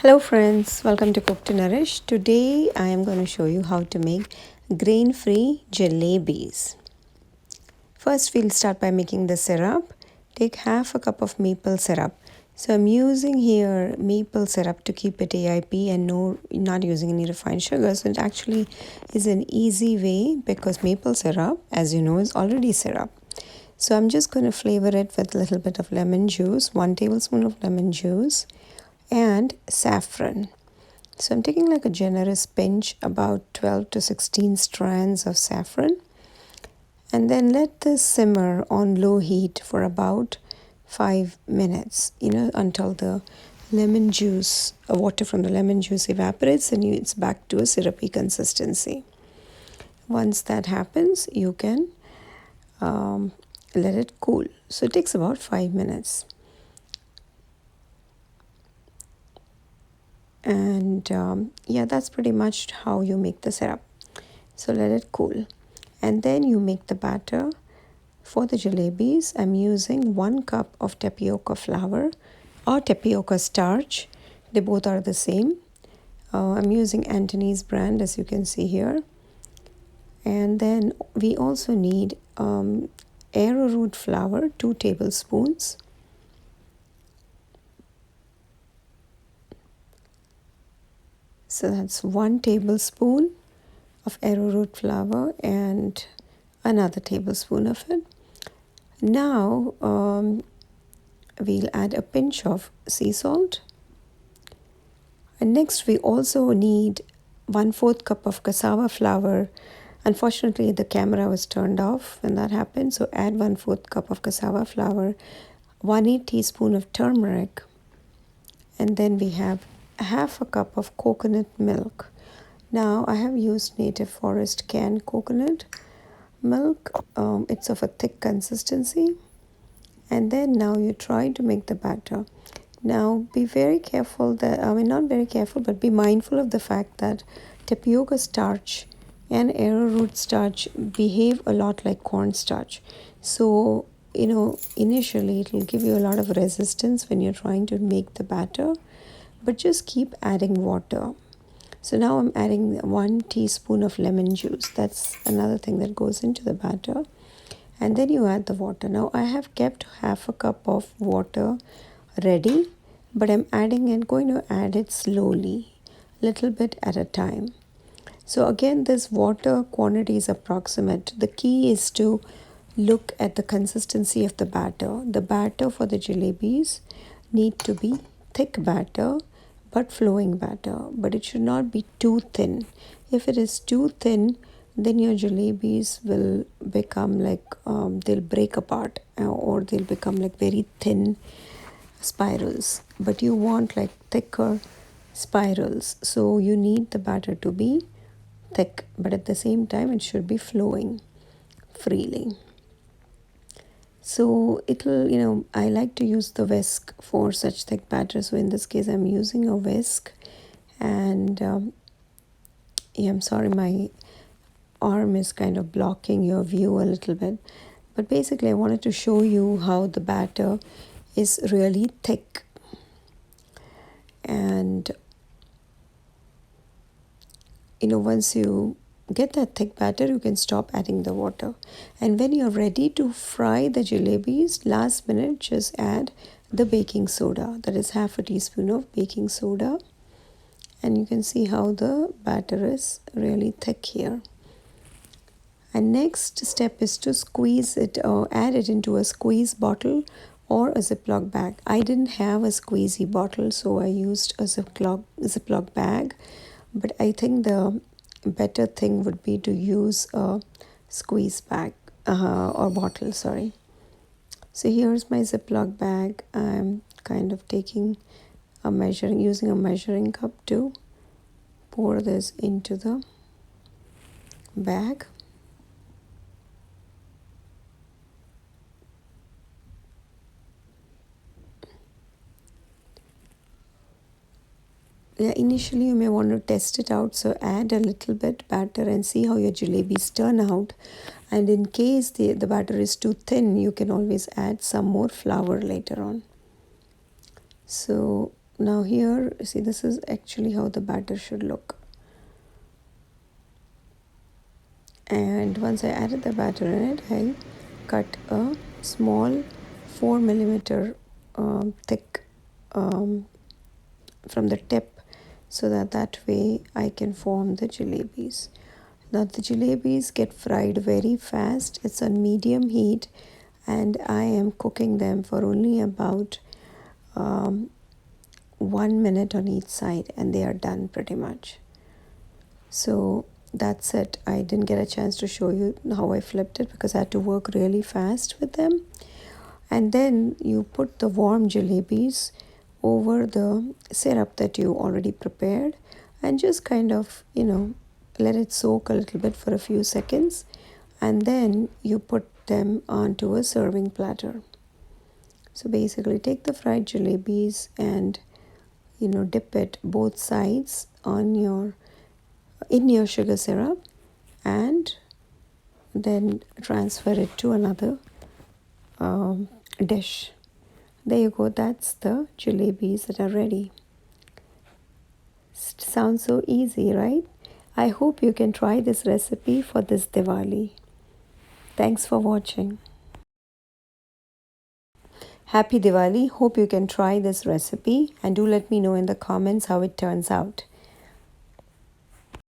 Hello friends, welcome to Cook to Nourish. Today I am going to show you how to make grain-free jalebis. First we'll start by making the syrup. Take half a cup of maple syrup. So I'm using here maple syrup to keep it AIP and not using any refined sugar. So it actually is an easy way because maple syrup, as you know, is already syrup. So I'm just going to flavor it with a little bit of lemon juice, 1 tablespoon of lemon juice, and saffron. So I'm taking like a generous pinch, about 12 to 16 strands of saffron, and then let this simmer on low heat for about 5 minutes, until the lemon juice, water from the lemon juice evaporates and it's back to a syrupy consistency. Once that happens, you can let it cool. So it takes about 5 minutes. And yeah, that's pretty much how you make the syrup. So let it cool, and then you make the batter for the jalebis. I'm using 1 cup of tapioca flour or tapioca starch. They both are the same. I'm using Anthony's brand, as you can see here. And then we also need arrowroot flour, 2 tablespoons. So that's 1 tablespoon of arrowroot flour and another tablespoon of it. Now we'll add a pinch of sea salt. And next we also need 1/4 cup of cassava flour. Unfortunately, the camera was turned off when that happened, so add 1/4 cup of cassava flour, 1/8 teaspoon of turmeric, and then we have half a cup of coconut milk. Now I have used Native Forest canned coconut milk. It's of a thick consistency. And then now you try to make the batter. Now be very careful that, not very careful, but be mindful of the fact that tapioca starch and arrowroot starch behave a lot like cornstarch. So, initially it will give you a lot of resistance when you're trying to make the batter, but just keep adding water. So now I'm adding 1 teaspoon of lemon juice. That's another thing that goes into the batter. And then you add the water. Now I have kept half a cup of water ready, but I'm going to add it slowly, little bit at a time. So again, this water quantity is approximate. The key is to look at the consistency of the batter. The batter for the jalebis need to be thick batter, but flowing batter, but it should not be too thin. If it is too thin, then your jalebis will become like they'll break apart, or they'll become like very thin spirals. But you want like thicker spirals, so you need the batter to be thick, but at the same time it should be flowing freely. So it'll, I like to use the whisk for such thick batter. So in this case, I'm using a whisk. And yeah, I'm sorry, my arm is kind of blocking your view a little bit. But basically, I wanted to show you how the batter is really thick. And, once you get that thick batter, you can stop adding the water. And when you're ready to fry the jalebis, last minute, just add the baking soda. That is half a teaspoon of baking soda. And you can see how the batter is really thick here. And next step is to squeeze it or add it into a squeeze bottle or a Ziploc bag. I didn't have a squeezy bottle, so I used a Ziploc bag. But I think the better thing would be to use a squeeze bag or bottle, sorry. So here's my Ziploc bag. I'm kind of using a measuring cup to pour this into the bag. Yeah, initially you may want to test it out, so add a little bit batter and see how your jalebis turn out. And in case the batter is too thin, you can always add some more flour later on. So now here, see, this is actually how the batter should look. And once I added the batter in it, I cut a small 4 millimeter thick from the tip, so that way I can form the jalebis. Now the jalebis get fried very fast. It's on medium heat, and I am cooking them for only about 1 minute on each side, and they are done pretty much. So that's it. I didn't get a chance to show you how I flipped it because I had to work really fast with them. And then you put the warm jalebis over the syrup that you already prepared, and just kind of, let it soak a little bit for a few seconds, and then you put them onto a serving platter. So basically take the fried jalebis and dip it both sides in your sugar syrup, and then transfer it to another dish. There you go. That's the jalebis that are ready. Sounds so easy, right? I hope you can try this recipe for this Diwali. Thanks for watching. Happy Diwali. Hope you can try this recipe, and do let me know in the comments how it turns out.